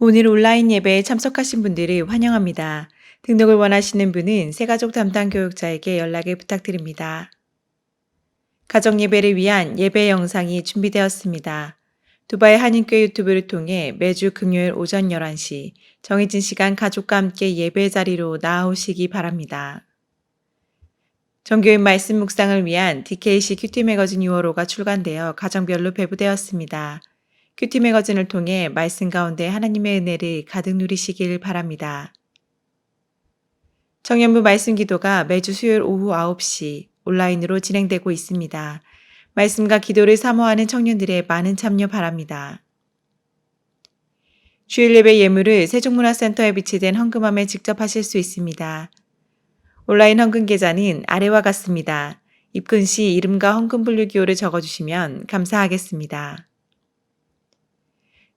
오늘 온라인 예배에 참석하신 분들을 환영합니다. 등록을 원하시는 분은 새가족 담당 교육자에게 연락을 부탁드립니다. 가정 예배를 위한 예배 영상이 준비되었습니다. 두바이 한인교회 유튜브를 통해 매주 금요일 오전 11시 정해진 시간 가족과 함께 예배 자리로 나아오시기 바랍니다. 정교인 말씀 묵상을 위한 DKC 큐티 매거진 6월호가 출간되어 가정별로 배부되었습니다. 큐티 매거진을 통해 말씀 가운데 하나님의 은혜를 가득 누리시길 바랍니다. 청년부 말씀 기도가 매주 수요일 오후 9시 온라인으로 진행되고 있습니다. 말씀과 기도를 사모하는 청년들의 많은 참여 바랍니다. 주일 예배 예물을 세종문화센터에 비치된 헌금함에 직접 하실 수 있습니다. 온라인 헌금 계좌는 아래와 같습니다. 입금 시 이름과 헌금 분류 기호를 적어주시면 감사하겠습니다.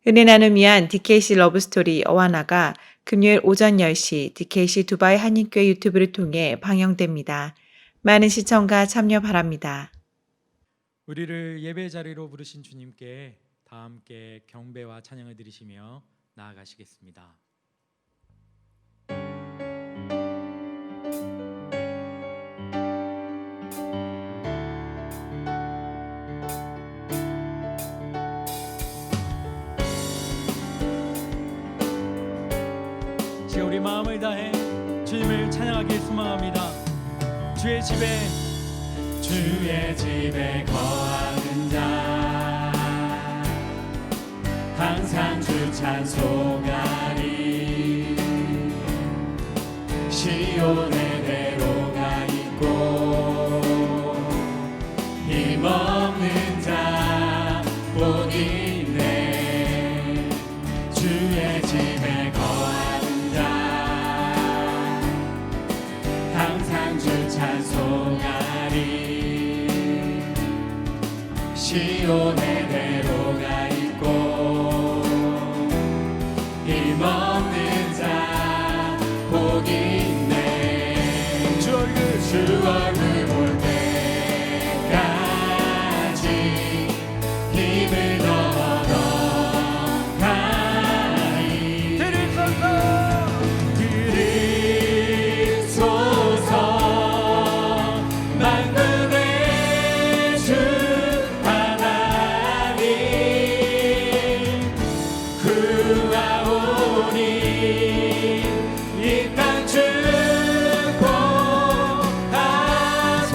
은혜 나눔 위한 DKC 러브스토리 어와나가 금요일 오전 10시 DKC 두바이 한인교회 유튜브를 통해 방영됩니다. 많은 시청과 참여 바랍니다. 우리를 예배 자리로 부르신 주님께 다 함께 경배와 찬양을 드리시며 나아가시겠습니다. 지금 우리 마음을 다해 주님을 찬양하길 소망합니다. 주의 집에 거하는 자 항상 주 찬송하리. 시온의 대로가 있고 힘없는 자 복 있네. 주의 집에 거하는 자 항상 주 찬송하리. 시온의 대로가 있고 힘없는 자 복 있네. 주 얼굴 볼 때까지 힘을 더 얻어가리. 드리소서 만군의 주 하나님 구하오니 이 땅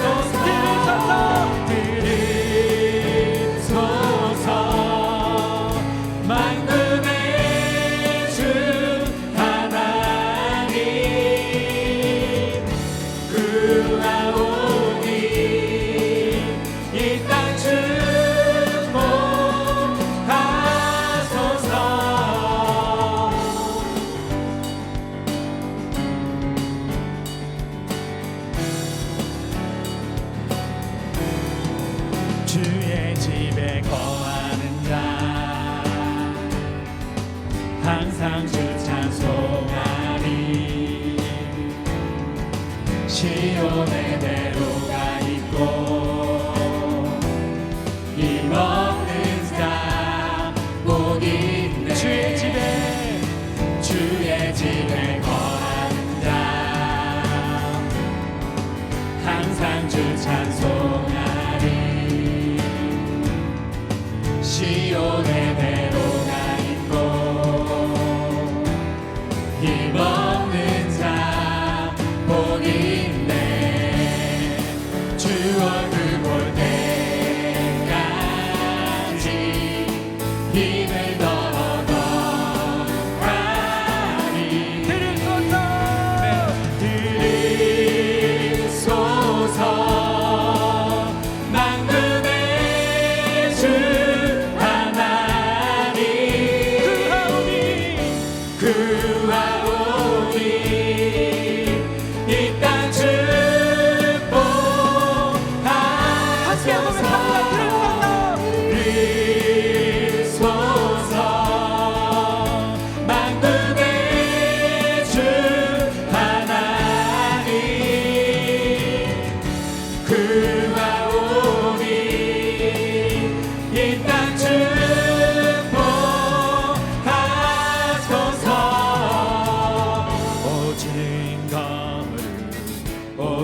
축복하소서. 드리소서 만군의 주 하나님 구하오니 이 땅 축복하소서. 주의 집에 거하는 자 항상 주 찬송하리. 시온의 대로가 있고 힘없는 자 복 있네. 주의 집에 거하는 자 항상 주 찬송하리. 시온의 대로가 있고 힘없는 자 복 있네. 주 얼굴 볼 때까지 힘을 더 얻어가리. 드리소서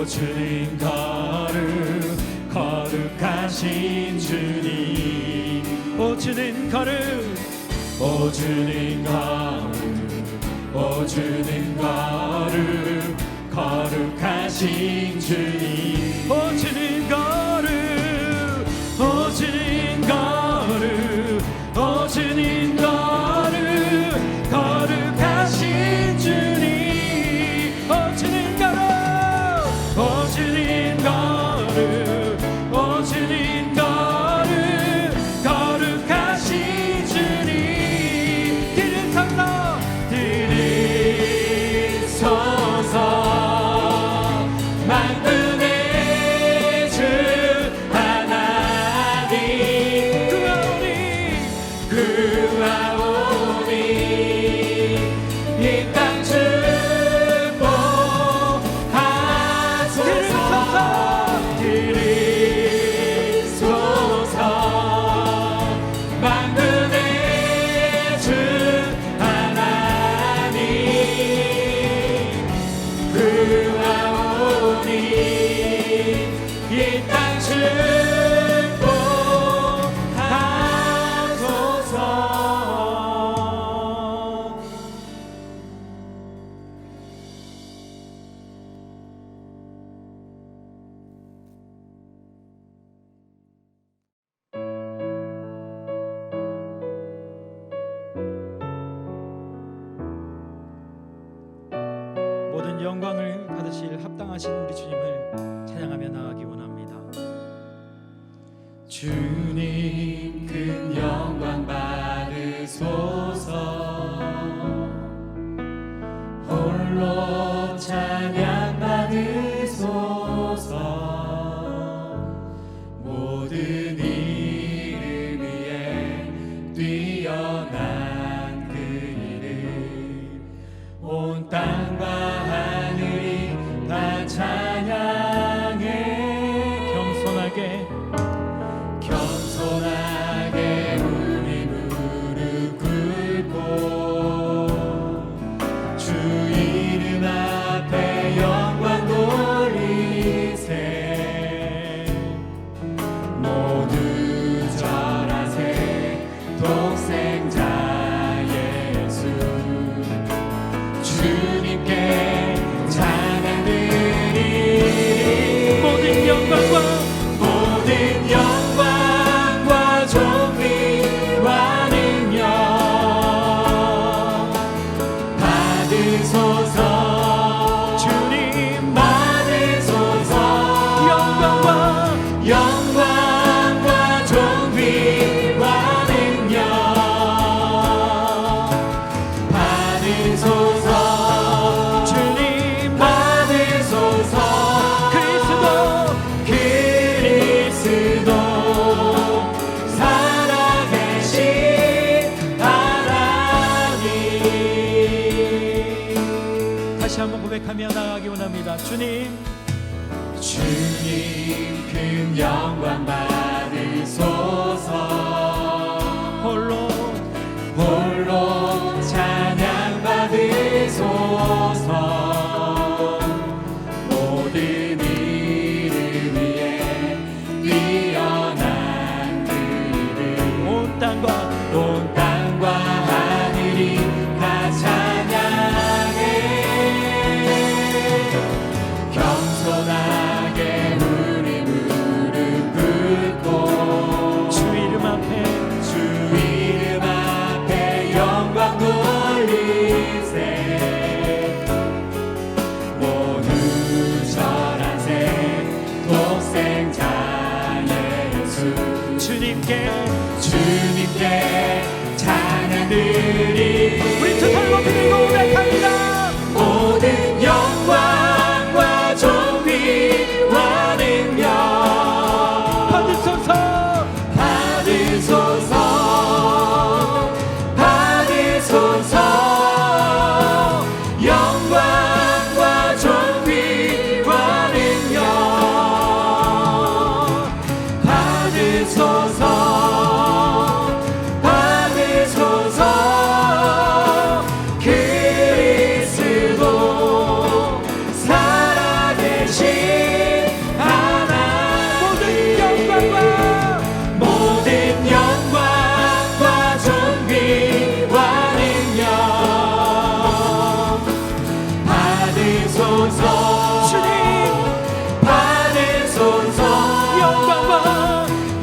주님 거룩 거룩하신 주님 오 주님 거룩 오 주님 거룩 거룩하신 주님 오 주님 거룩 오 주님 거룩 오 주님 거룩 거룩하신 주님 오 주님 거룩 오 주님 거룩 오 주님 거룩 거룩하신 주님 드리소서 만군의 주 하나님 구하오니 이 땅 축복하소서 드리소서 만군의 주 하나님 구하오니 이 땅 축복하소서. 모든 영광을 받으실 합당하신 우리 주님을 찬양하며 나아가기 원합니다. 주님 큰 영광 받으소서 홀로 찬양 받으소서 모든 이름 위에 뛰어난 그 이름 온 땅과 하늘이 다 찬양해 겸손하게 우리 무릎 꿇고 주 이름 앞에 영광 돌리세 모두 절하세 독생자 예수 주님께 찬양 드리 모든 영광과 존귀와 능력 받으소서 주님 받으소서 영광과 존귀와 능력 받으소서 주님 받으소서 그리스도 살아계신 하나님 다시 한번 고백하며 나아가기 원합니다. 주님 큰 영광 받으소서 홀로 찬양 받으소서 모든 이름 위에 뛰어난 그 이름 온 땅과 하늘이 다 찬양해 겸손하게 우리 무릎 꿇고 주 이름 앞에 영광 돌리세 모두 절하세 독생자 예수 주님께 찬양 드리 우리 두 손을 높이 들고 고백합니다. 모든 영광과 존귀와 능력 받으소서 영광과 존귀와 능력 받으소서 그리스도 받으소서 주님 받으소서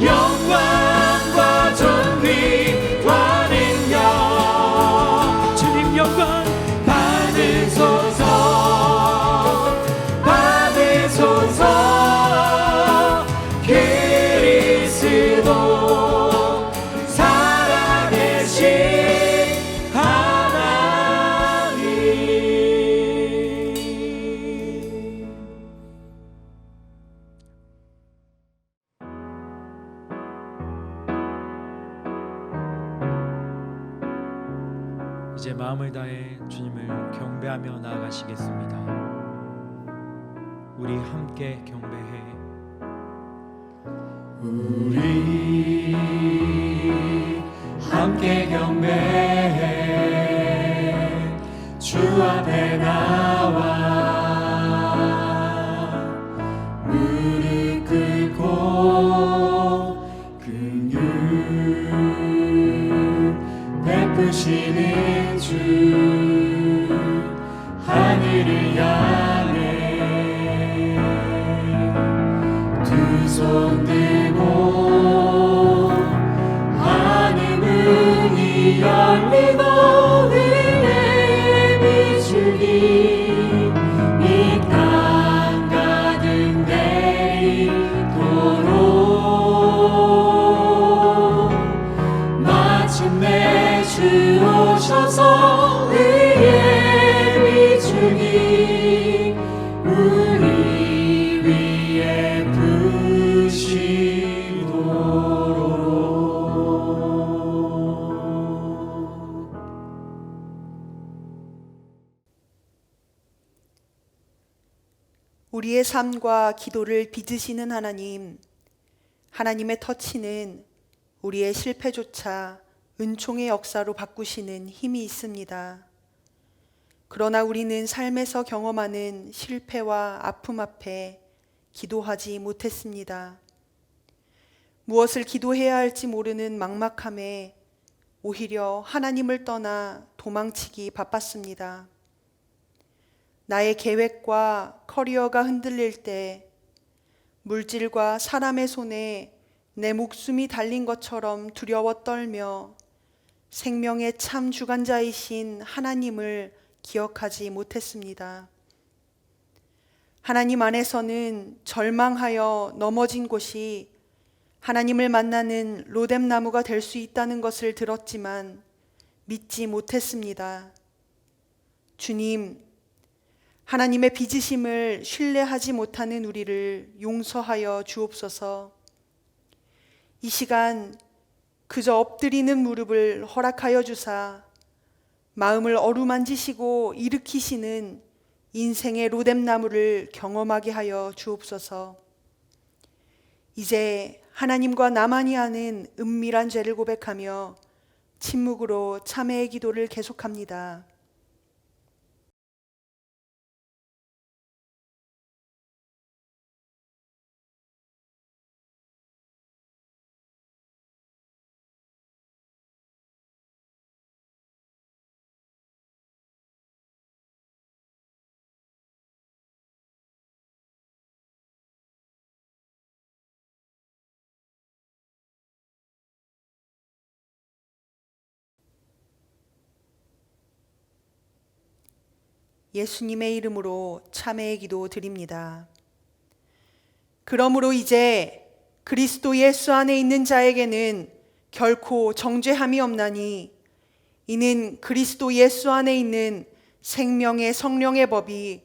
영광과 존귀와 능력 주님 영광 받으소서 그리스도 살아계신 하나님. 이제 마음을 다해 주님을 경배하며 나아가시겠습니다. 우리 함께 경배해. 우리 함께 경배해 주 앞에 나와 무릎 꿇고 긍휼 베푸시는 주 하늘을 향해 두 손 들고 하늘 문이 열리고 은혜 비추니 이 땅 가득 내리도록 마침내 주 오셔서 의에 비추니 우리 위에 우리의 삶과 기도를 빚으시는 하나님, 하나님의 터치는 우리의 실패조차 은총의 역사로 바꾸시는 힘이 있습니다. 그러나 우리는 삶에서 경험하는 실패와 아픔 앞에 기도하지 못했습니다. 무엇을 기도해야 할지 모르는 막막함에 오히려 하나님을 떠나 도망치기 바빴습니다. 나의 계획과 커리어가 흔들릴 때 물질과 사람의 손에 내 목숨이 달린 것처럼 두려워 떨며 생명의 참 주관자이신 하나님을 기억하지 못했습니다. 하나님 안에서는 절망하여 넘어진 곳이 하나님을 만나는 로뎀나무가 될 수 있다는 것을 들었지만 믿지 못했습니다. 주님, 하나님의 빚으심을 신뢰하지 못하는 우리를 용서하여 주옵소서. 이 시간 그저 엎드리는 무릎을 허락하여 주사 마음을 어루만지시고 일으키시는 인생의 로뎀나무를 경험하게 하여 주옵소서. 이제 하나님과 나만이 아는 은밀한 죄를 고백하며 침묵으로 참회의 기도를 계속합니다. 예수님의 이름으로 참회의 기도 드립니다. 그러므로 이제 그리스도 예수 안에 있는 자에게는 결코 정죄함이 없나니 이는 그리스도 예수 안에 있는 생명의 성령의 법이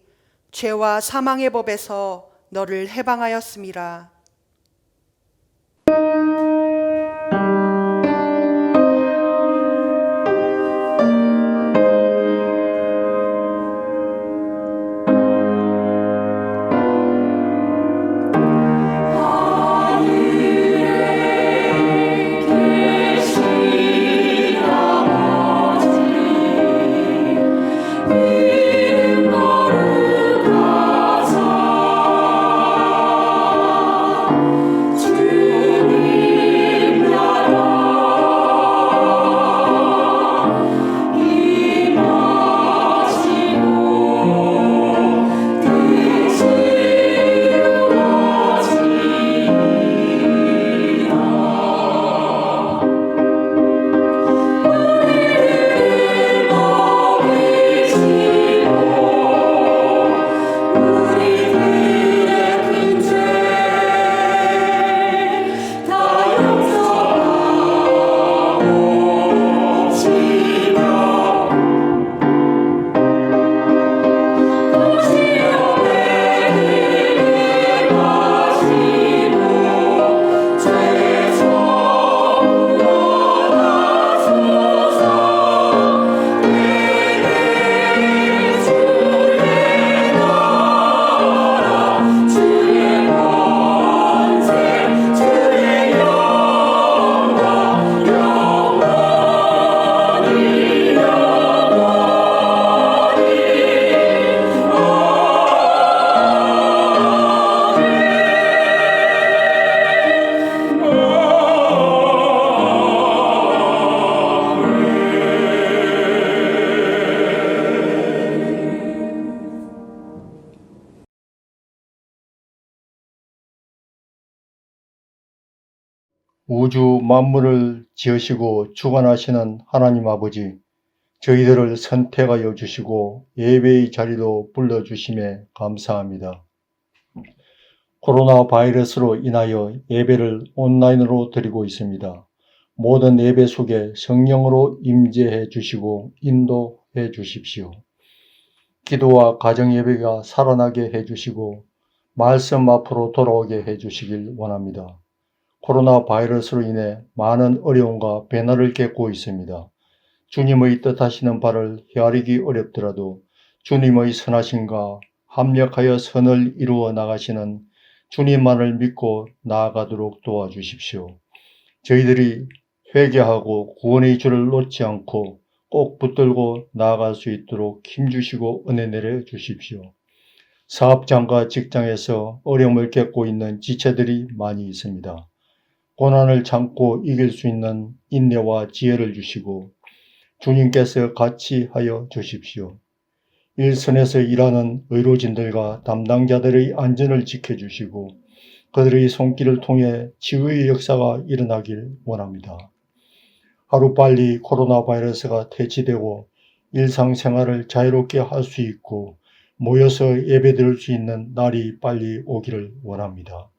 죄와 사망의 법에서 너를 해방하였음이라. 우주 만물을 지으시고 주관하시는 하나님 아버지, 저희들을 선택하여 주시고 예배의 자리로 불러주심에 감사합니다. 코로나 바이러스로 인하여 예배를 온라인으로 드리고 있습니다. 모든 예배 속에 성령으로 임재해 주시고 인도해 주십시오. 기도와 가정 예배가 살아나게 해 주시고 말씀 앞으로 돌아오게 해 주시길 원합니다. 코로나 바이러스로 인해 많은 어려움과 배날을 겪고 있습니다. 주님의 뜻하시는 바를 헤아리기 어렵더라도 주님의 선하심과 합력하여 선을 이루어 나가시는 주님만을 믿고 나아가도록 도와주십시오. 저희들이 회개하고 구원의 줄을 놓지 않고 꼭 붙들고 나아갈 수 있도록 힘주시고 은혜 내려 주십시오. 사업장과 직장에서 어려움을 겪고 있는 지체들이 많이 있습니다. 고난을 참고 이길 수 있는 인내와 지혜를 주시고 주님께서 같이 하여 주십시오. 일선에서 일하는 의료진들과 담당자들의 안전을 지켜주시고 그들의 손길을 통해 치유의 역사가 일어나길 원합니다. 하루빨리 코로나 바이러스가 퇴치되고 일상생활을 자유롭게 할 수 있고 모여서 예배드릴 수 있는 날이 빨리 오기를 원합니다.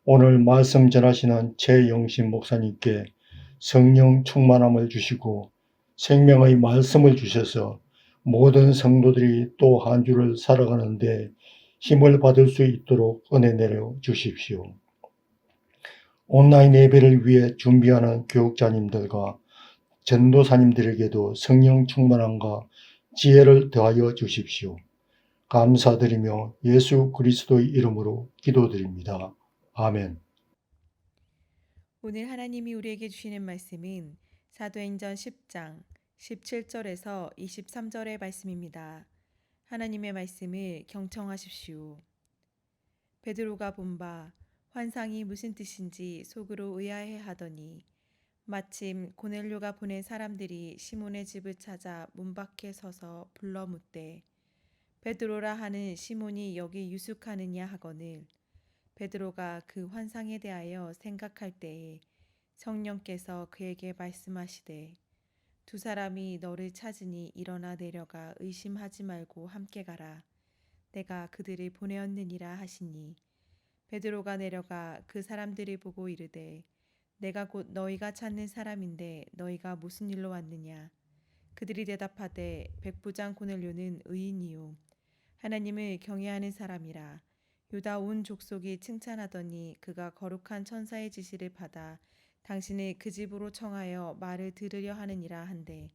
오늘 말씀 전하시는 최영신 목사님께 성령 충만함을 주시고 생명의 말씀을 주셔서 모든 성도들이 또 한 주를 살아가는데 힘을 받을 수 있도록 은혜 내려 주십시오. 온라인 예배를 위해 준비하는 교육자님들과 전도사님들에게도 성령 충만함과 지혜를 더하여 주십시오. 감사드리며 예수 그리스도의 이름으로 기도드립니다. 아멘. 오늘 하나님이 우리에게 주시는 말씀은 사도행전 10장 17절에서 23절의 말씀입니다. 하나님의 말씀을 경청하십시오. 베드로가 본 바 환상이 무슨 뜻인지 속으로 의아해 하더니 마침 고넬료가 보낸 사람들이 시몬의 집을 찾아 문 밖에 서서 불러 묻되 베드로라 하는 시몬이 여기 유숙하느냐 하거늘 베드로가 그 환상에 대하여 생각할 때에 성령께서 그에게 말씀하시되 두 사람이 너를 찾으니 일어나 내려가 의심하지 말고 함께 가라. 내가 그들을 보내었느니라 하시니 베드로가 내려가 그 사람들을 보고 이르되 내가 곧 너희가 찾는 사람인데 너희가 무슨 일로 왔느냐. 그들이 대답하되 백부장 고넬료는 의인이요 하나님을 경외하는 사람이라. 유다 온 족속이 칭찬하더니 그가 거룩한 천사의 지시를 받아 당신을 그 집으로 청하여 말을 들으려 하느니라 한데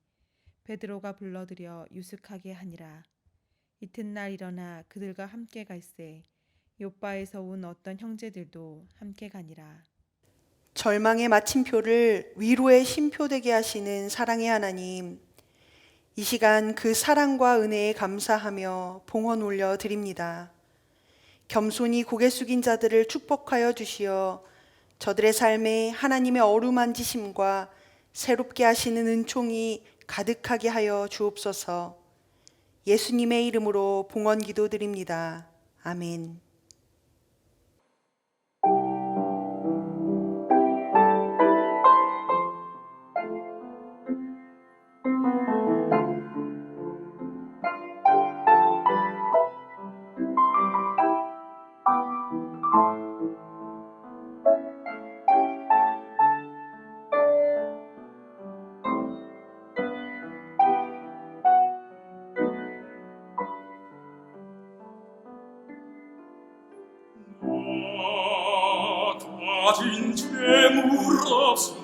베드로가 불러들여 유숙하게 하니라. 이튿날 일어나 그들과 함께 갈새 욥바에서 온 어떤 형제들도 함께 가니라. 절망의 마침표를 위로의 쉼표되게 하시는 사랑의 하나님, 이 시간 그 사랑과 은혜에 감사하며 봉헌 올려 드립니다. 겸손히 고개 숙인 자들을 축복하여 주시어 저들의 삶에 하나님의 어루만지심과 새롭게 하시는 은총이 가득하게 하여 주옵소서. 예수님의 이름으로 봉헌 기도드립니다. 아멘. 가진 재물 없으나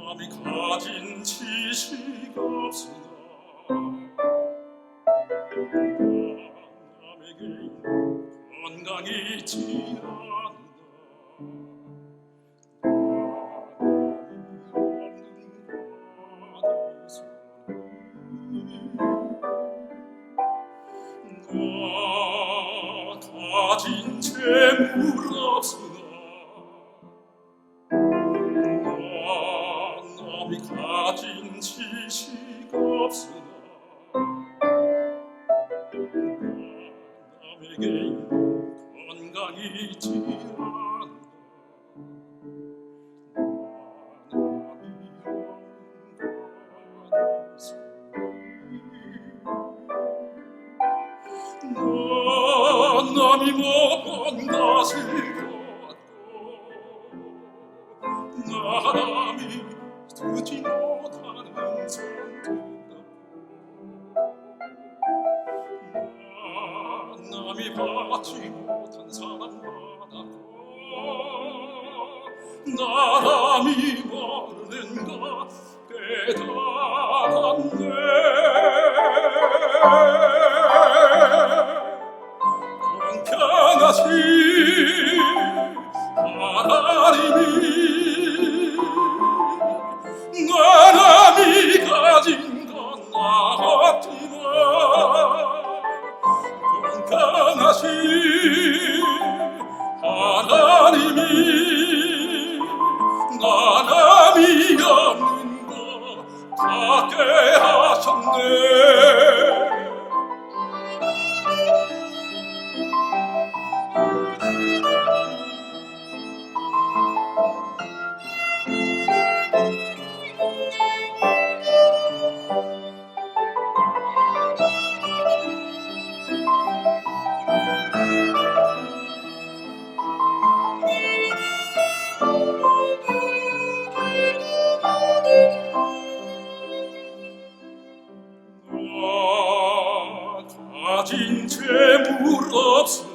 남이 가진 지식 없으나 남에게 건강이 있지 않나 가진 재물 없으나 남이 가진 지식 없으나 남에게 건강이 건강이 지나는가 남이 먹은 것을 갖고 나람이 듣지 못하는 손들어 남이 받지 못한 사랑 받았고 나람이 모르는 것 깨달았네 평안하신 하나님이 나람이 가진 건 없지만 평안하신 하나님이 나람이 없는 것 같게 하셨네 가진 재물 없으나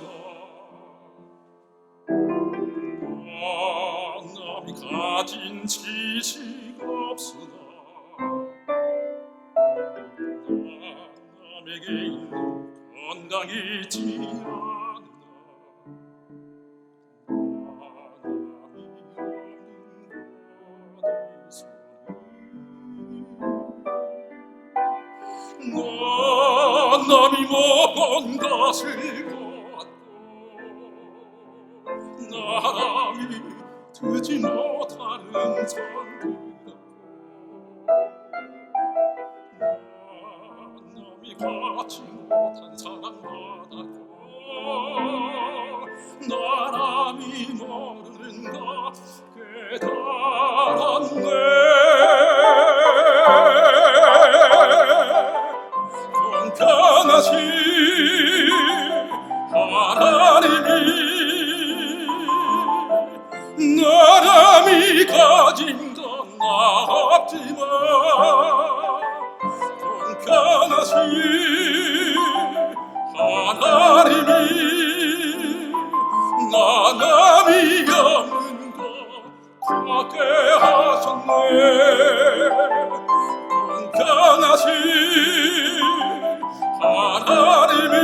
남이 가진 지식 없으나 남에게 있는 건강이 지나는가 남이 먹은 것을 갖고 나람이 듣지 못하는 손들어 남이 받지 못한 사랑 받았고 나람이 모르는 것 깨달았네 평안하신 하나님이 나람이 가진 건 없지만 평안하신 하나님이 나람이 없는 것 같게 하셨네 평안하신 하나님이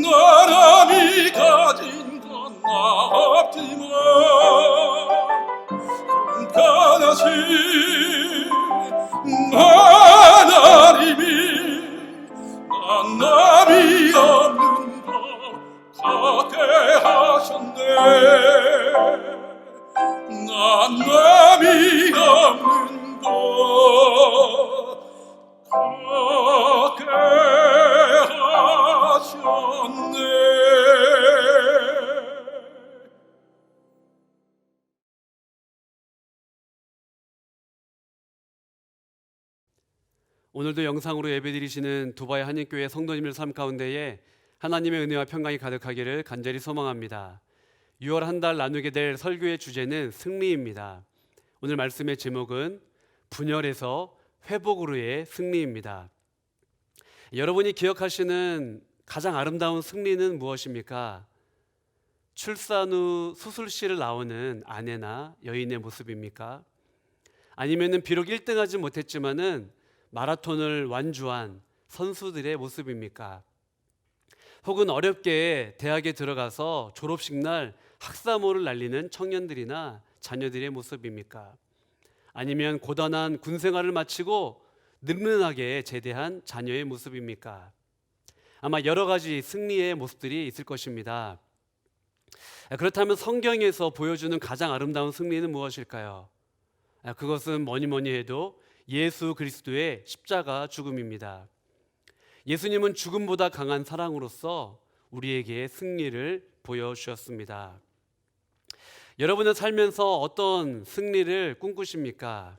나람이 가진 건 없지만 평안하신 하나님이 남이 없는 것 같게 하셨네 남이 없는 것 하게 하셨네. 오늘도 영상으로 예배드리시는 두바이 한인교회 성도님들 삶 가운데에 하나님의 은혜와 평강이 가득하기를 간절히 소망합니다. 6월 한 달 나누게 될 설교의 주제는 승리입니다. 오늘 말씀의 제목은 분열에서 회복으로의 승리입니다. 여러분이 기억하시는 가장 아름다운 승리는 무엇입니까? 출산 후 수술실을 나오는 아내나 여인의 모습입니까? 아니면은 비록 1등하지 못했지만은 마라톤을 완주한 선수들의 모습입니까? 혹은 어렵게 대학에 들어가서 졸업식 날 학사모를 날리는 청년들이나 자녀들의 모습입니까? 아니면 고단한 군 생활을 마치고 늠름하게 제대한 자녀의 모습입니까? 아마 여러 가지 승리의 모습들이 있을 것입니다. 그렇다면 성경에서 보여주는 가장 아름다운 승리는 무엇일까요? 그것은 뭐니 해도 예수 그리스도의 십자가 죽음입니다. 예수님은 죽음보다 강한 사랑으로서 우리에게 승리를 보여주셨습니다. 여러분은 살면서 어떤 승리를 꿈꾸십니까?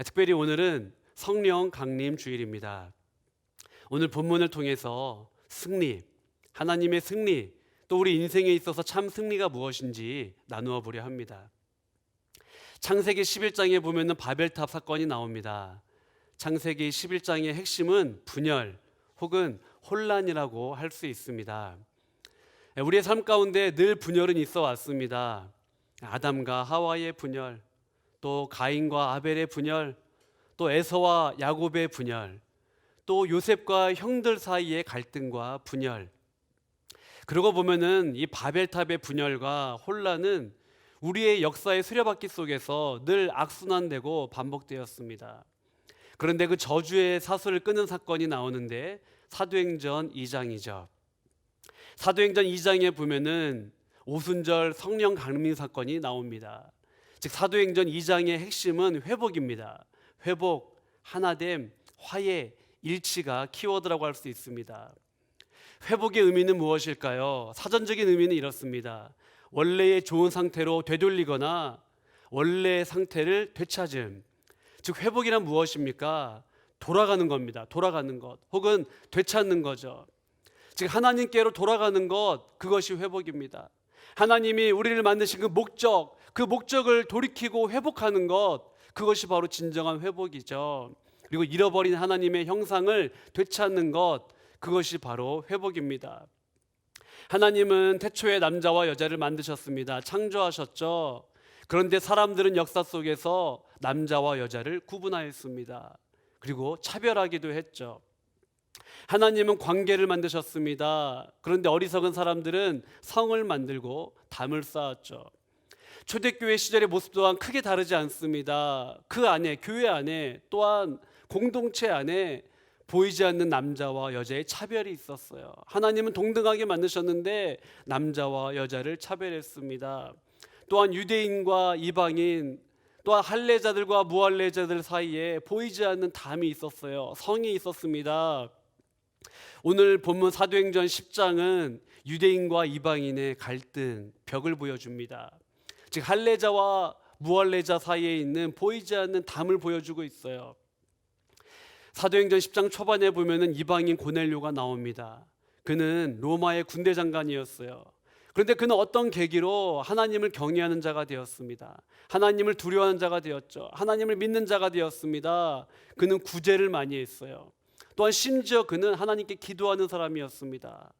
특별히 오늘은 성령 강림 주일입니다. 오늘 본문을 통해서 승리, 하나님의 승리, 또 우리 인생에 있어서 참 승리가 무엇인지 나누어 보려 합니다. 창세기 11장에 보면은 바벨탑 사건이 나옵니다. 창세기 11장의 핵심은 분열 혹은 혼란이라고 할 수 있습니다. 우리의 삶 가운데 늘 분열은 있어 왔습니다. 아담과 하와의 분열, 또 가인과 아벨의 분열, 또 에서와 야곱의 분열, 또 요셉과 형들 사이의 갈등과 분열. 그러고 보면은 이 바벨탑의 분열과 혼란은 우리의 역사의 수레바퀴 속에서 늘 악순환되고 반복되었습니다. 그런데 그 저주의 사슬을 끄는 사건이 나오는데 사도행전 2장이죠. 사도행전 2장에 보면은 오순절 성령 강림 사건이 나옵니다. 즉 사도행전 2장의 핵심은 회복입니다. 회복, 하나됨, 화해, 일치가 키워드라고 할 수 있습니다. 회복의 의미는 무엇일까요? 사전적인 의미는 이렇습니다. 원래의 좋은 상태로 되돌리거나 원래의 상태를 되찾음. 즉 회복이란 무엇입니까? 돌아가는 겁니다. 돌아가는 것 혹은 되찾는 거죠. 즉 하나님께로 돌아가는 것, 그것이 회복입니다. 하나님이 우리를 만드신 그 목적을 돌이키고 회복하는 것, 그것이 바로 진정한 회복이죠. 그리고 잃어버린 하나님의 형상을 되찾는 것, 그것이 바로 회복입니다. 하나님은 태초에 남자와 여자를 만드셨습니다. 창조하셨죠. 그런데 사람들은 역사 속에서 남자와 여자를 구분하였습니다. 그리고 차별하기도 했죠. 하나님은 관계를 만드셨습니다. 그런데 어리석은 사람들은 성을 만들고 담을 쌓았죠. 초대교회 시절의 모습 또한 크게 다르지 않습니다. 그 안에, 교회 안에, 또한 공동체 안에 보이지 않는 남자와 여자의 차별이 있었어요. 하나님은 동등하게 만드셨는데 남자와 여자를 차별했습니다. 또한 유대인과 이방인, 또한 할례자들과 무할례자들 사이에 보이지 않는 담이 있었어요. 성이 있었습니다. 오늘 본문 사도행전 10장은 유대인과 이방인의 갈등, 벽을 보여줍니다. 즉 할례자와 무할례자 사이에 있는 보이지 않는 담을 보여주고 있어요. 사도행전 10장 초반에 보면은 이방인 고넬료가 나옵니다. 그는 로마의 군대 장관이었어요. 그런데 그는 어떤 계기로 하나님을 경외하는 자가 되었습니다. 하나님을 두려워하는 자가 되었죠. 하나님을 믿는 자가 되었습니다. 그는 구제를 많이 했어요. 또한 심지어 그는 하나님께 기도하는 사람이었습니다.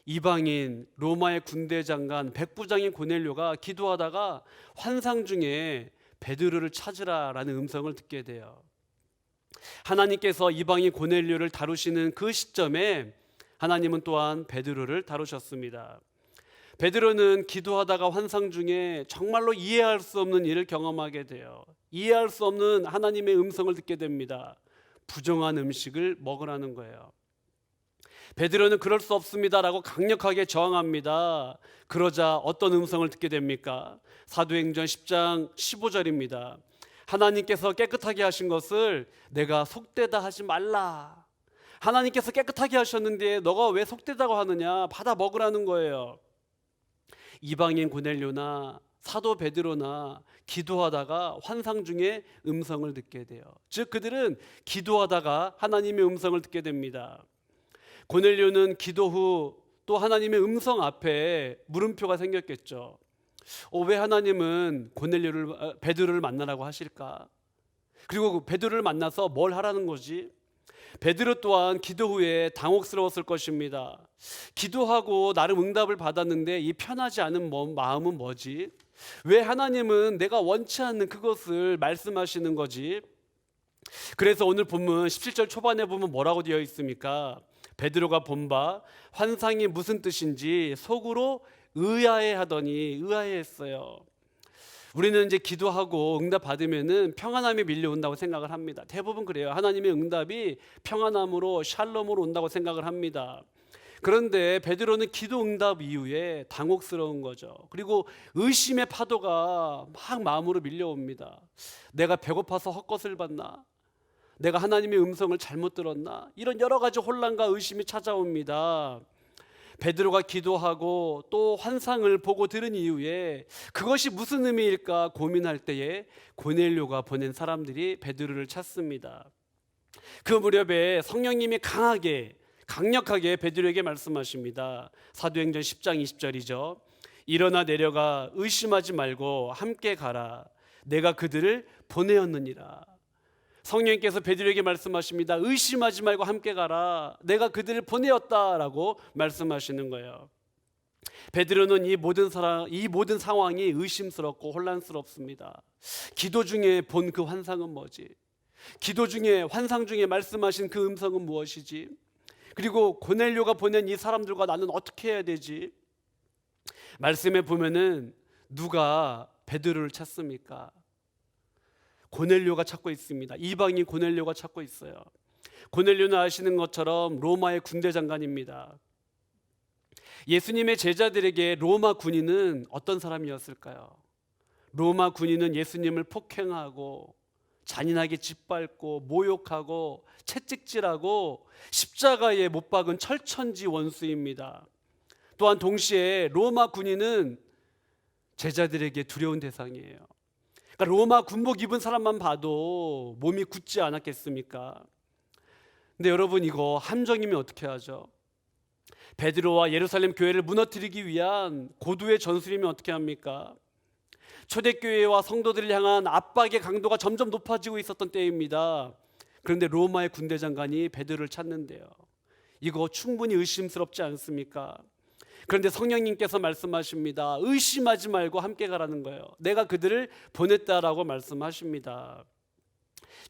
이방인 로마의 군대 장관 백부장인 고넬료가 기도하다가 환상 중에 베드로를 찾으라라는 음성을 듣게 돼요. 하나님께서 이방인 고넬료를 다루시는 그 시점에 하나님은 또한 베드로를 다루셨습니다. 베드로는 기도하다가 환상 중에 정말로 이해할 수 없는 일을 경험하게 돼요. 이해할 수 없는 하나님의 음성을 듣게 됩니다. 부정한 음식을 먹으라는 거예요. 베드로는 그럴 수 없습니다라고 강력하게 저항합니다. 그러자 어떤 음성을 듣게 됩니까? 사도행전 10장 15절입니다. 하나님께서 깨끗하게 하신 것을 내가 속되다 하지 말라. 하나님께서 깨끗하게 하셨는데 너가 왜 속되다고 하느냐? 받아 먹으라는 거예요. 이방인 고넬료나 사도 베드로나 기도하다가 환상 중에 음성을 듣게 돼요. 즉 그들은 기도하다가 하나님의 음성을 듣게 됩니다. 고넬료는 기도 후 또 하나님의 음성 앞에 물음표가 생겼겠죠. 왜 하나님은 베드로를 만나라고 하실까? 그리고 베드로를 만나서 뭘 하라는 거지? 베드로 또한 기도 후에 당혹스러웠을 것입니다. 기도하고 나름 응답을 받았는데 이 편하지 않은 마음은 뭐지? 왜 하나님은 내가 원치 않는 그것을 말씀하시는 거지? 그래서 오늘 본문 17절 초반에 보면 뭐라고 되어 있습니까? 베드로가 본 바 환상이 무슨 뜻인지 속으로 의아해했어요. 우리는 이제 기도하고 응답 받으면은 평안함이 밀려온다고 생각을 합니다. 대부분 그래요. 하나님의 응답이 평안함으로 샬롬으로 온다고 생각을 합니다. 그런데 베드로는 기도 응답 이후에 당혹스러운 거죠. 그리고 의심의 파도가 막 마음으로 밀려옵니다. 내가 배고파서 헛것을 봤나? 내가 하나님의 음성을 잘못 들었나? 이런 여러 가지 혼란과 의심이 찾아옵니다. 베드로가 기도하고 또 환상을 보고 들은 이후에 그것이 무슨 의미일까 고민할 때에 고넬료가 보낸 사람들이 베드로를 찾습니다. 그 무렵에 성령님이 강력하게 베드로에게 말씀하십니다. 사도행전 10장 20절이죠. 일어나 내려가 의심하지 말고 함께 가라. 내가 그들을 보내었느니라. 성령님께서 베드로에게 말씀하십니다. 의심하지 말고 함께 가라. 내가 그들을 보내었다라고 말씀하시는 거예요. 베드로는 이 모든 상황이 의심스럽고 혼란스럽습니다. 기도 중에 본 그 환상은 뭐지? 기도 중에 환상 중에 말씀하신 그 음성은 무엇이지? 그리고 고넬료가 보낸 이 사람들과 나는 어떻게 해야 되지? 말씀에 보면은 누가 베드로를 찾습니까? 고넬료가 찾고 있습니다. 이방인 고넬료가 찾고 있어요. 고넬료는 아시는 것처럼 로마의 군대 장관입니다. 예수님의 제자들에게 로마 군인은 어떤 사람이었을까요? 로마 군인은 예수님을 폭행하고 잔인하게 짓밟고 모욕하고 채찍질하고 십자가에 못 박은 철천지 원수입니다. 또한 동시에 로마 군인은 제자들에게 두려운 대상이에요. 그러니까 로마 군복 입은 사람만 봐도 몸이 굳지 않았겠습니까? 근데 여러분, 이거 함정이면 어떻게 하죠? 베드로와 예루살렘 교회를 무너뜨리기 위한 고도의 전술이면 어떻게 합니까? 초대교회와 성도들을 향한 압박의 강도가 점점 높아지고 있었던 때입니다. 그런데 로마의 군대 장관이 베드로를 찾는데요. 이거 충분히 의심스럽지 않습니까? 그런데 성령님께서 말씀하십니다. 의심하지 말고 함께 가라는 거예요. 내가 그들을 보냈다라고 말씀하십니다.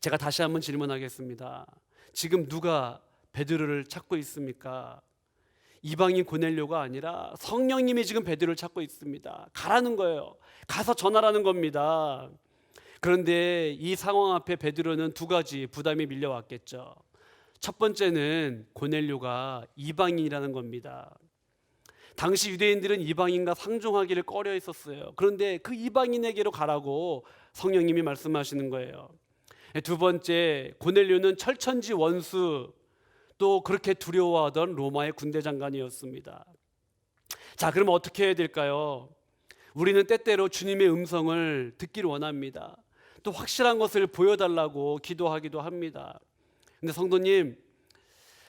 제가 다시 한번 질문하겠습니다. 지금 누가 베드로를 찾고 있습니까? 이방인 고넬료가 아니라 성령님이 지금 베드로를 찾고 있습니다. 가라는 거예요. 가서 전하라는 겁니다. 그런데 이 상황 앞에 베드로는 두 가지 부담이 밀려왔겠죠. 첫 번째는 고넬료가 이방인이라는 겁니다. 당시 유대인들은 이방인과 상종하기를 꺼려 했었어요. 그런데 그 이방인에게로 가라고 성령님이 말씀하시는 거예요. 두 번째, 고넬료는 철천지 원수, 또 그렇게 두려워하던 로마의 군대 장관이었습니다. 자, 그럼 어떻게 해야 될까요? 우리는 때때로 주님의 음성을 듣기를 원합니다. 또 확실한 것을 보여달라고 기도하기도 합니다. 근데 성도님,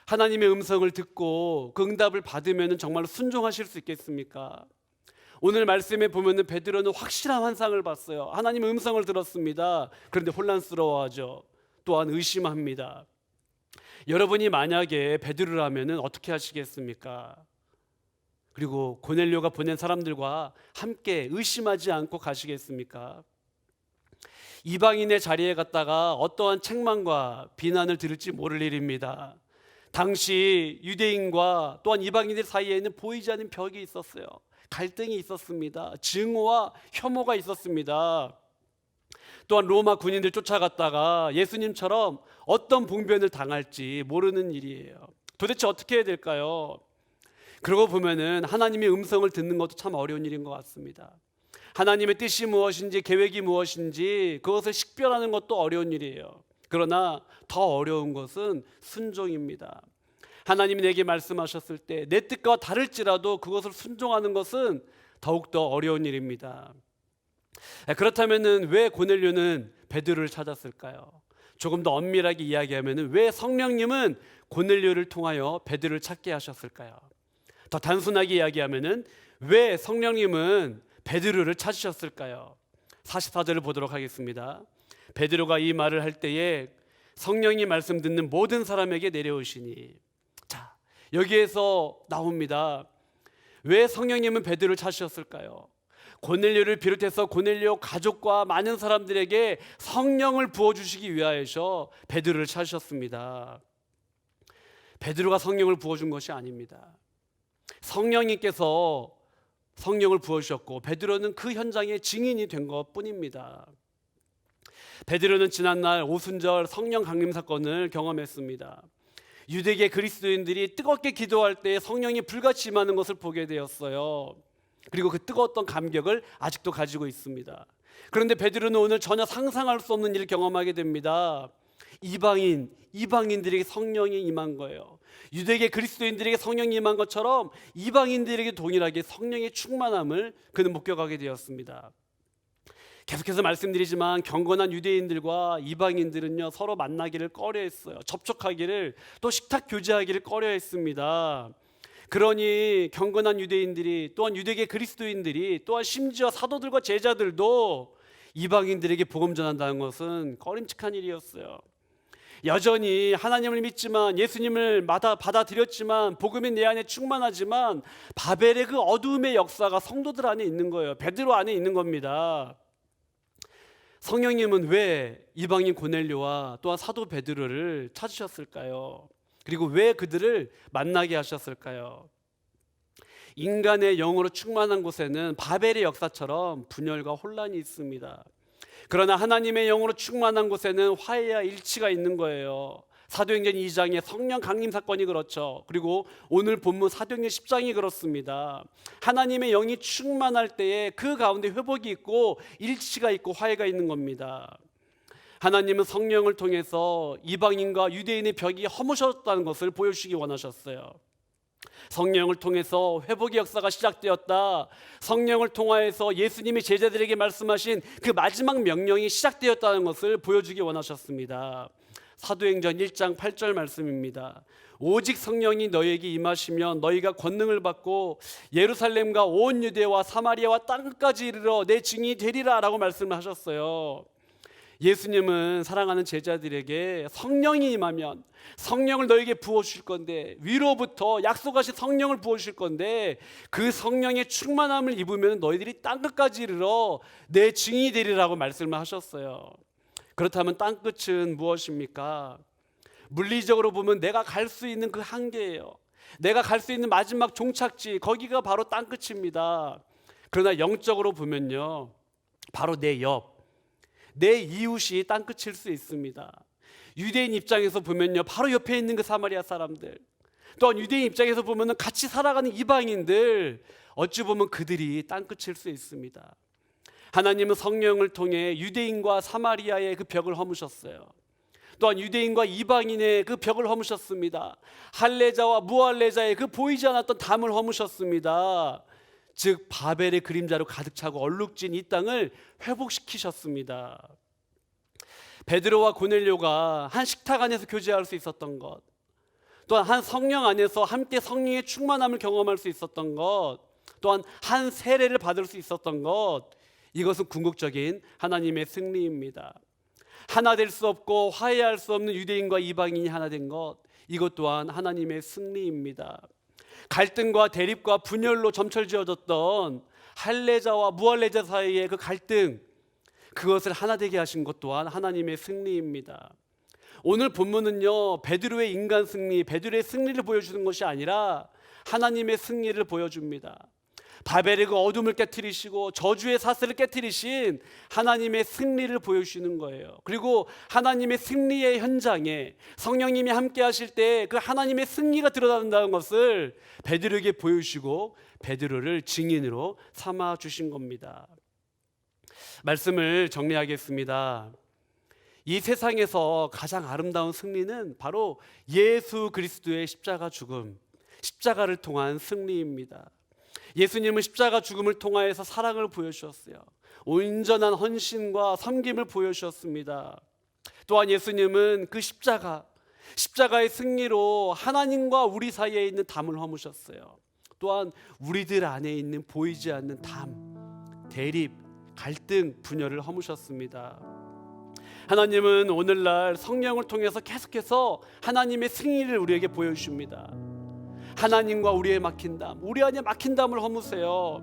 하나님의 음성을 듣고 그 응답을 받으면 정말로 순종하실 수 있겠습니까? 오늘 말씀에 보면 베드로는 확실한 환상을 봤어요. 하나님의 음성을 들었습니다. 그런데 혼란스러워하죠. 또한 의심합니다. 여러분이 만약에 베드로라면 어떻게 하시겠습니까? 그리고 고넬료가 보낸 사람들과 함께 의심하지 않고 가시겠습니까? 이방인의 자리에 갔다가 어떠한 책망과 비난을 들을지 모를 일입니다. 당시 유대인과 또한 이방인들 사이에는 보이지 않는 벽이 있었어요. 갈등이 있었습니다. 증오와 혐오가 있었습니다. 또한 로마 군인들 쫓아갔다가 예수님처럼 어떤 봉변을 당할지 모르는 일이에요. 도대체 어떻게 해야 될까요? 그러고 보면은 하나님의 음성을 듣는 것도 참 어려운 일인 것 같습니다. 하나님의 뜻이 무엇인지, 계획이 무엇인지 그것을 식별하는 것도 어려운 일이에요. 그러나 더 어려운 것은 순종입니다. 하나님이 내게 말씀하셨을 때 내 뜻과 다를지라도 그것을 순종하는 것은 더욱더 어려운 일입니다. 그렇다면 왜 고넬료는 베드로를 찾았을까요? 조금 더 엄밀하게 이야기하면 왜 성령님은 고넬료를 통하여 베드로를 찾게 하셨을까요? 더 단순하게 이야기하면 왜 성령님은 베드로를 찾으셨을까요? 44절을 보도록 하겠습니다. 베드로가 이 말을 할 때에 성령이 말씀 듣는 모든 사람에게 내려오시니. 자, 여기에서 나옵니다. 왜 성령님은 베드로를 찾으셨을까요? 고넬료를 비롯해서 고넬료 가족과 많은 사람들에게 성령을 부어주시기 위하여서 베드로를 찾으셨습니다. 베드로가 성령을 부어준 것이 아닙니다. 성령님께서 성령을 부어주셨고 베드로는 그 현장의 증인이 된 것뿐입니다. 베드로는 지난날 오순절 성령 강림 사건을 경험했습니다. 유대계 그리스도인들이 뜨겁게 기도할 때 성령이 불같이 임하는 것을 보게 되었어요. 그리고 그 뜨거웠던 감격을 아직도 가지고 있습니다. 그런데 베드로는 오늘 전혀 상상할 수 없는 일을 경험하게 됩니다. 이방인들에게 성령이 임한 거예요. 유대계 그리스도인들에게 성령이 임한 것처럼 이방인들에게 동일하게 성령의 충만함을 그는 목격하게 되었습니다. 계속해서 말씀드리지만 경건한 유대인들과 이방인들은요, 서로 만나기를 꺼려했어요. 접촉하기를, 또 식탁 교제하기를 꺼려했습니다. 그러니 경건한 유대인들이, 또한 유대계 그리스도인들이, 또한 심지어 사도들과 제자들도 이방인들에게 복음 전한다는 것은 꺼림칙한 일이었어요. 여전히 하나님을 믿지만, 예수님을 받아들였지만, 복음이 내 안에 충만하지만 바벨의 그 어두움의 역사가 성도들 안에 있는 거예요. 베드로 안에 있는 겁니다. 성령님은 왜 이방인 고넬료와 또한 사도 베드로를 찾으셨을까요? 그리고 왜 그들을 만나게 하셨을까요? 인간의 영으로 충만한 곳에는 바벨의 역사처럼 분열과 혼란이 있습니다. 그러나 하나님의 영으로 충만한 곳에는 화해와 일치가 있는 거예요. 사도행전 2장의 성령 강림 사건이 그렇죠. 그리고 오늘 본문 사도행전 10장이 그렇습니다. 하나님의 영이 충만할 때에 그 가운데 회복이 있고 일치가 있고 화해가 있는 겁니다. 하나님은 성령을 통해서 이방인과 유대인의 벽이 허무셨다는 것을 보여주시기 원하셨어요. 성령을 통해서 회복의 역사가 시작되었다. 성령을 통하여서 예수님이 제자들에게 말씀하신 그 마지막 명령이 시작되었다는 것을 보여주기 원하셨습니다. 사도행전 1장 8절 말씀입니다. 오직 성령이 너희에게 임하시면 너희가 권능을 받고 예루살렘과 온 유대와 사마리아와 땅끝까지 이르러 내 증인이 되리라 라고 말씀을 하셨어요. 예수님은 사랑하는 제자들에게 성령이 임하면 성령을 너에게 부어주실 건데, 위로부터 약속하신 성령을 부어주실 건데, 그 성령의 충만함을 입으면 너희들이 땅끝까지 이르러 내 증인이 되리라고 말씀을 하셨어요. 그렇다면 땅끝은 무엇입니까? 물리적으로 보면 내가 갈 수 있는 그 한계예요. 내가 갈 수 있는 마지막 종착지, 거기가 바로 땅끝입니다. 그러나 영적으로 보면요, 바로 내 옆, 내 이웃이 땅끝일 수 있습니다. 유대인 입장에서 보면요, 바로 옆에 있는 그 사마리아 사람들, 또한 유대인 입장에서 보면 같이 살아가는 이방인들, 어찌 보면 그들이 땅끝일 수 있습니다. 하나님은 성령을 통해 유대인과 사마리아의 그 벽을 허무셨어요. 또한 유대인과 이방인의 그 벽을 허무셨습니다. 할례자와 무할례자의 그 보이지 않았던 담을 허무셨습니다. 즉 바벨의 그림자로 가득 차고 얼룩진 이 땅을 회복시키셨습니다. 베드로와 고넬료가 한 식탁 안에서 교제할 수 있었던 것, 또한 한 성령 안에서 함께 성령의 충만함을 경험할 수 있었던 것, 또한 한 세례를 받을 수 있었던 것, 이것은 궁극적인 하나님의 승리입니다. 하나 될 수 없고 화해할 수 없는 유대인과 이방인이 하나 된 것, 이것 또한 하나님의 승리입니다. 갈등과 대립과 분열로 점철지어졌던 할례자와 무할례자 사이의 그 갈등, 그것을 하나 되게 하신 것 또한 하나님의 승리입니다. 오늘 본문은요, 베드로의 인간 승리, 베드로의 승리를 보여주는 것이 아니라 하나님의 승리를 보여줍니다. 바벨의 그 어둠을 깨트리시고 저주의 사슬을 깨트리신 하나님의 승리를 보여주시는 거예요. 그리고 하나님의 승리의 현장에 성령님이 함께 하실 때 그 하나님의 승리가 드러난다는 것을 베드로에게 보여주시고 베드로를 증인으로 삼아 주신 겁니다. 말씀을 정리하겠습니다. 이 세상에서 가장 아름다운 승리는 바로 예수 그리스도의 십자가 죽음, 십자가를 통한 승리입니다. 예수님은 십자가 죽음을 통하여서 사랑을 보여주셨어요. 온전한 헌신과 섬김을 보여주셨습니다. 또한 예수님은 그 십자가의 승리로 하나님과 우리 사이에 있는 담을 허무셨어요. 또한 우리들 안에 있는 보이지 않는 담, 대립, 갈등, 분열을 허무셨습니다. 하나님은 오늘날 성령을 통해서 계속해서 하나님의 승리를 우리에게 보여주십니다. 하나님과 우리의 막힌 담, 우리 안에 막힌 담을 허무세요.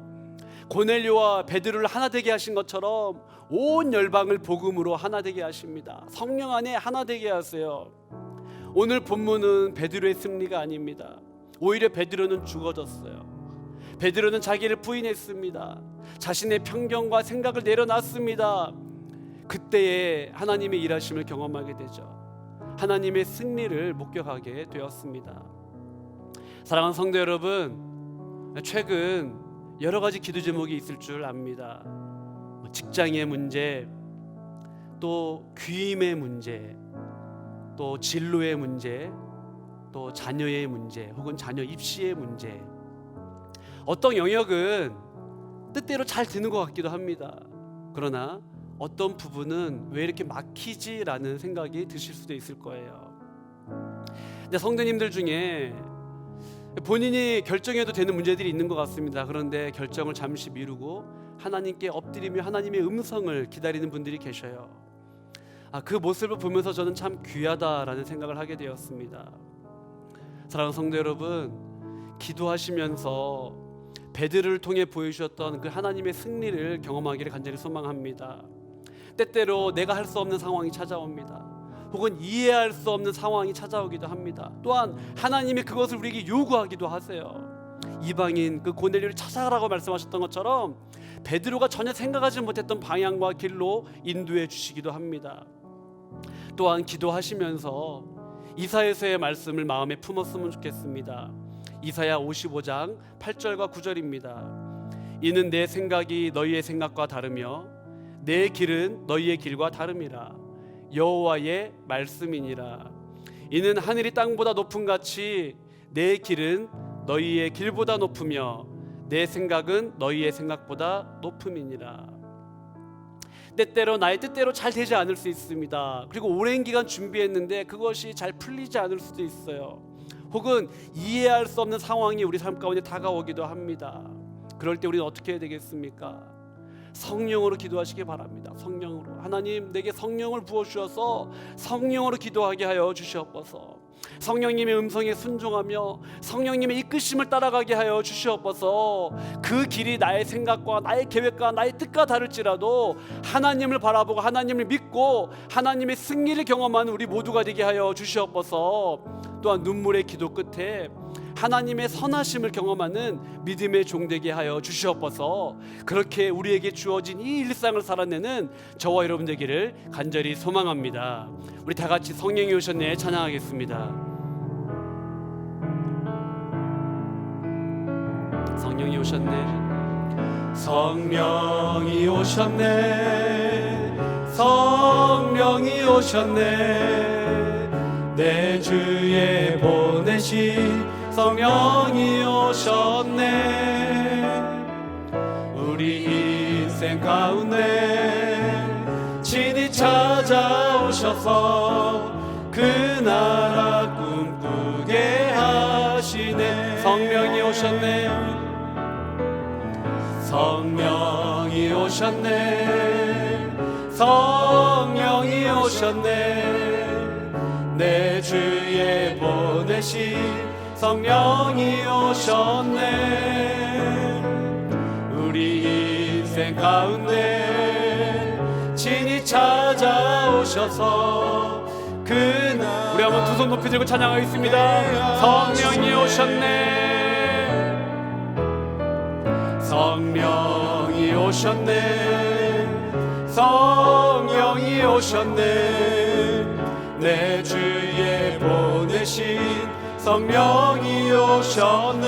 고넬료와 베드로를 하나 되게 하신 것처럼 온 열방을 복음으로 하나 되게 하십니다. 성령 안에 하나 되게 하세요. 오늘 본문은 베드로의 승리가 아닙니다. 오히려 베드로는 죽어졌어요. 베드로는 자기를 부인했습니다. 자신의 편견과 생각을 내려놨습니다. 그때에 하나님의 일하심을 경험하게 되죠. 하나님의 승리를 목격하게 되었습니다. 사랑하는 성도 여러분, 최근 여러 가지 기도 제목이 있을 줄 압니다. 직장의 문제, 또 귀임의 문제, 또 진로의 문제, 또 자녀의 문제 혹은 자녀 입시의 문제, 어떤 영역은 뜻대로 잘 되는 것 같기도 합니다. 그러나 어떤 부분은 왜 이렇게 막히지라는 생각이 드실 수도 있을 거예요. 근데 성도님들 중에 본인이 결정해도 되는 문제들이 있는 것 같습니다. 그런데 결정을 잠시 미루고 하나님께 엎드리며 하나님의 음성을 기다리는 분들이 계셔요. 그 모습을 보면서 저는 참 귀하다라는 생각을 하게 되었습니다. 사랑하는 성도 여러분, 기도하시면서 베드로를 통해 보여주셨던 그 하나님의 승리를 경험하기를 간절히 소망합니다. 때때로 내가 할 수 없는 상황이 찾아옵니다. 혹은 이해할 수 없는 상황이 찾아오기도 합니다. 또한 하나님이 그것을 우리에게 요구하기도 하세요. 이방인 그 고넬료를 찾아가라고 말씀하셨던 것처럼 베드로가 전혀 생각하지 못했던 방향과 길로 인도해 주시기도 합니다. 또한 기도하시면서 이사야서의 말씀을 마음에 품었으면 좋겠습니다. 이사야 55장 8절과 9절입니다. 이는 내 생각이 너희의 생각과 다르며 내 길은 너희의 길과 다름이라. 여호와의 말씀이니라. 이는 하늘이 땅보다 높음 같이 내 길은 너희의 길보다 높으며 내 생각은 너희의 생각보다 높음이니라. 때때로 나의 뜻대로 잘 되지 않을 수 있습니다. 그리고 오랜 기간 준비했는데 그것이 잘 풀리지 않을 수도 있어요. 혹은 이해할 수 없는 상황이 우리 삶 가운데 다가오기도 합니다. 그럴 때 우리는 어떻게 해야 되겠습니까? 성령으로 기도하시기 바랍니다. 성령으로, 하나님 내게 성령을 부어주셔서 성령으로 기도하게 하여 주시옵소서. 성령님의 음성에 순종하며 성령님의 이끄심을 따라가게 하여 주시옵소서. 그 길이 나의 생각과 나의 계획과 나의 뜻과 다를지라도 하나님을 바라보고 하나님을 믿고 하나님의 승리를 경험하는 우리 모두가 되게 하여 주시옵소서. 또한 눈물의 기도 끝에 하나님의 선하심을 경험하는 믿음의 종 되게 하여 주시옵소서. 그렇게 우리에게 주어진 이 일상을 살아내는 저와 여러분 되기를 간절히 소망합니다. 우리 다 같이 성령이 오셨네 찬양하겠습니다. 성령이 오셨네, 성령이 오셨네, 성령이 오셨네, 내 주에 보내신 성령이 오셨네. 우리 인생 가운데 친히 찾아오셔서 그 나라 꿈꾸게 하시네. 성령이 오셨네, 성령이 오셨네, 성령이 오셨네, 내 주에 보내신 성령이 오셨네. 우리 인생 가운데 친히 찾아오셔서 그날 우리 한번 두 손 높이 들고 찬양하겠습니다. 성령이 오셨네, 성령이 오셨네, 성령이 오셨네, 내 주에 보내신 성령이 오셨네.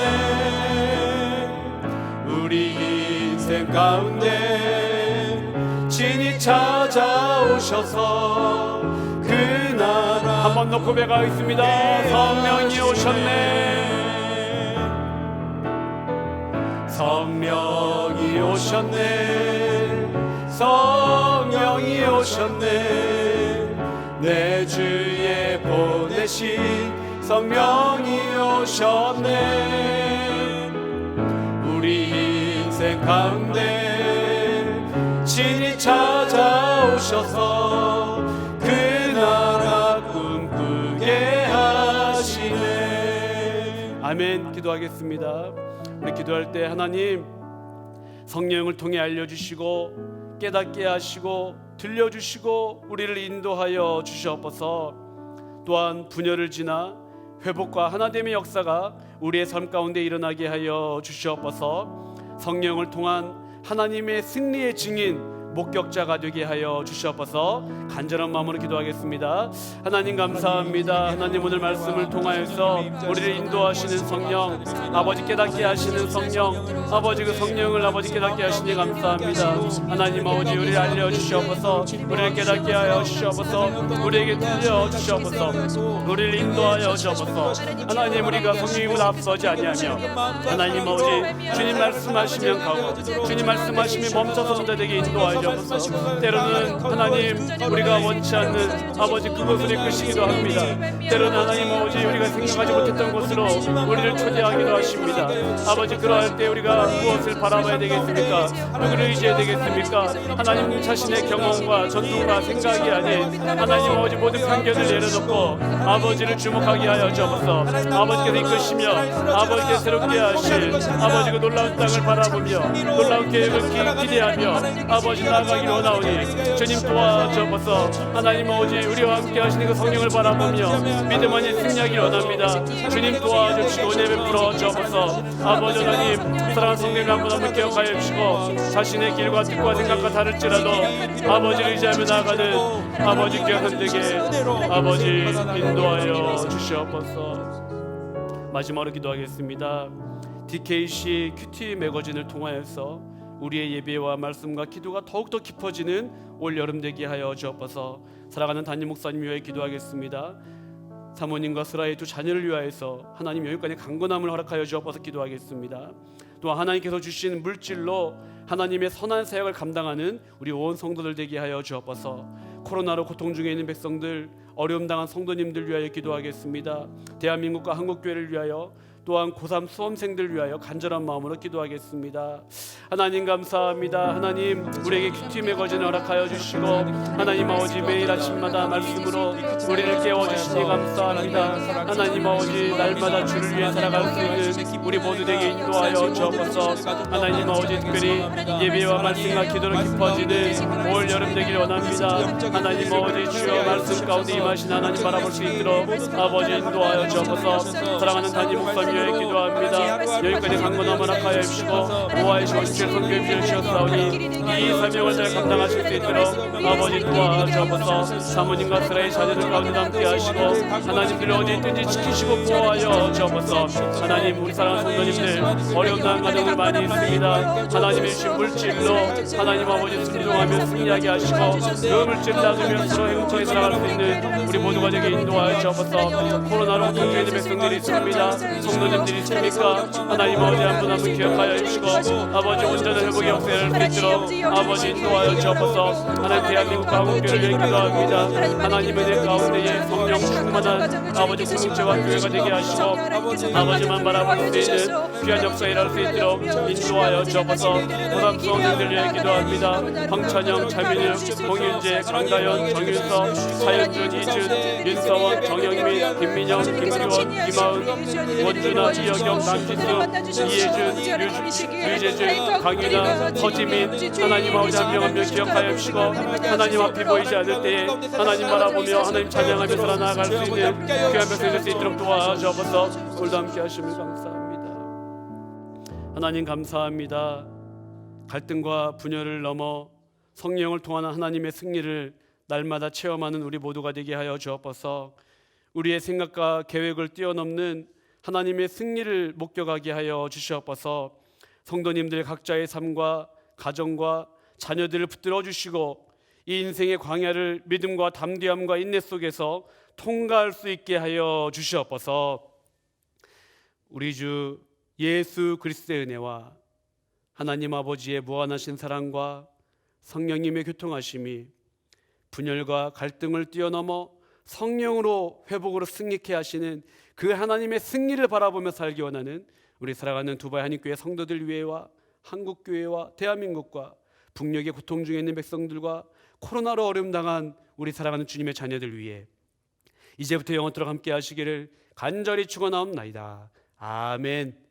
우리 인생 가운데 친히 찾아오셔서 그 나라 한 번 더 고백하겠습니다. 성령이 오셨네, 성령이 오셨네, 성령이 오셨네, 내 주에 보내신 성령이 오셨네. 우리 인생 가운데 친히 찾아오셔서 그 나라 꿈꾸게 하시네. 아멘. 기도하겠습니다. 우리 기도할 때 하나님 성령을 통해 알려주시고 깨닫게 하시고 들려주시고 우리를 인도하여 주시옵소서. 또한 분열을 지나 회복과 하나됨의 역사가 우리의 삶 가운데 일어나게 하여 주시옵소서. 성령을 통한 하나님의 승리의 증인 목격자가 되게 하여 주시옵소서. 간절한 마음으로 기도하겠습니다. 하나님 감사합니다. 하나님 오늘 말씀을 통하여서 우리를 인도하시는 성령, 아버지 깨닫게 하시는 성령, 아버지 그 성령을 아버지 깨닫게 하시니 감사합니다. 하나님 아버지 우리를 알려주시옵소서. 우리를 깨닫게 하여 주시옵소서. 우리에게 들려주시옵소서. 우리를 인도하여 주시옵소서. 하나님 우리가 성령이보다 앞서지 아니하며 하나님 아버지 주님 말씀하시면 가고 주님 말씀하시면 멈춰서 선자되게 인도하여 주옵소서. 때로는 하나님 우리가 원치 않는 아버지 그곳을 이끄시기도 합니다. 때로는 하나님 아버지 우리가 생각하지 못했던 곳으로 우리를 초대하기도 하십니다. 아버지 그러할 때 우리가 무엇을 바라봐야 되겠습니까? 누구를 의지해야 되겠습니까? 하나님 자신의 경험과 전통과 생각이 아닌 하나님 아버지 모든 편견을 내려놓고 아버지를 주목하게 하여 주옵소서. 아버지께서 이끄시며 아버지께서 새롭게 하실 아버지 그 놀라운 땅을 바라보며 놀라운 계획을 기대하며 아버지 나아가기를 원하오니 주님 도와주옵소서. 하나님 아버지 우리와 함께 하시는 그 성령을 바라보며 믿음 안에 승리하기를 원합니다. 주님 도와주시고 은혜 베풀어 주옵소서. 아버지 하나님 사랑하는 성령을 한번 기억하여 주시고 자신의 길과 뜻과 생각과 다를지라도 아버지를 의지하며 나아가는 아버지 귀한 선택에 아버지 인도하여 주시옵소서. 마지막으로 기도하겠습니다. DKC 큐티 매거진을 통하여서 우리의 예배와 말씀과 기도가 더욱더 깊어지는 올 여름 되게 하여 주옵소서. 사랑하는 담임 목사님 위하여 기도하겠습니다. 사모님과 스라의 두 자녀를 위하여서 하나님 여기까지 강건함을 허락하여 주옵소서 기도하겠습니다. 또한 하나님께서 주신 물질로 하나님의 선한 사역을 감당하는 우리 온 성도들 되게 하여 주옵소서. 코로나로 고통 중에 있는 백성들, 어려움 당한 성도님들 위하여 기도하겠습니다. 대한민국과 한국교회를 위하여 또한 고3 수험생들 위하여 간절한 마음으로 기도하겠습니다. 하나님 감사합니다. 하나님 우리에게 큐티 매거진을 허락하여 주시고 하나님 아버지 매일 아침마다 말씀으로 우리를 깨워주시니 감사합니다. 하나님 아버지 날마다 주를 위해 살아갈 수 있는 우리 모두에게 인도하여 주옵소서. 하나님 아버지 특별히 예배와 말씀과 기도로 깊어지는 올 여름 되기를 원합니다. 하나님 아버지 주여 말씀 가운데 임하신 하나님 바라볼 수 있도록 아버지 인도하여 주옵소서. 사랑하는 담임 목사님 기도합니다. 여기까지 강건함을 허락하여 주시고 보호하시고 주실 선교에 주셨사오니 이 사명을 잘 감당하실 수 있도록 아버지 도와주옵소서. 사모님과 스라의 자녀들 가운데 함께 하시고 하나님들 어디 있든지 지키시고 보호하여 주옵소서. 하나님 우리 사랑하는 성도님들 어려운 날 가정을 많이 있습니다. 하나님의 주신 물질로 하나님 아버지 순종하며 승리하게 하시고 그 물질 나누며 서로 행복하게 살아갈 수 있는 우리 모두가 되게 인도하여 주옵소서. 코로나로 고통 중에 있는 백성들이 있습니다. 성도님들이 있습니까? 하나님 아버지 한 분 한 분 기억하여 주시고 아버지 온전한 회복의 역사를 수 있도록 아버지 인도하여 주옵소서. 하나님 대한민국과 한국교회를 위해 기도합니다. 하나님의 내 가운데에 성령 충만한 아버지 공동체와 교회가 되게 하시고 아버지만 바라볼 수 있는 귀한 역사에 일할 수 있도록 인도하여 주옵소서. 고삼 수험생들 위해 기도합니다. 황찬영, 차민혁, 공윤재, 강가연, 정윤석, 차현준, 이준, 윤서원, 정영민, 김민영, 김규원, 김하은, 원준아, 이여경, 남지수, 이혜준, 유재준, 강윤아, 서지민 하나님 아버지 한 명 한 명 기억하여 주시고 하나님 앞이 보이지 않을 때에 하나님 바라보며 하나님 찬양하며 살아나갈 수 있는 귀한 백성이 될 수 있도록 도와주옵소서. 오늘도 함께 하시면 감사합니다. 하나님 감사합니다. 갈등과 분열을 넘어 성령을 통한 하나님의 승리를 날마다 체험하는 우리 모두가 되게 하여 주옵소서. 우리의 생각과 계획을 뛰어넘는 하나님의 승리를 목격하게 하여 주시옵소서. 성도님들 각자의 삶과 가정과 자녀들을 붙들어 주시고 이 인생의 광야를 믿음과 담대함과 인내 속에서 통과할 수 있게 하여 주시옵소서. 우리 주 예수 그리스도의 은혜와 하나님 아버지의 무한하신 사랑과 성령님의 교통하심이 분열과 갈등을 뛰어넘어 성령으로 회복으로 승리케 하시는 그 하나님의 승리를 바라보며 살기 원하는 우리 사랑하는 두바이 한인교회 성도들 위해와 한국교회와 대한민국과 북녘의 고통 중에 있는 백성들과 코로나로 어려움 당한 우리 사랑하는 주님의 자녀들 위해 이제부터 영원토록 함께 하시기를 간절히 축원하옵나이다. 아멘.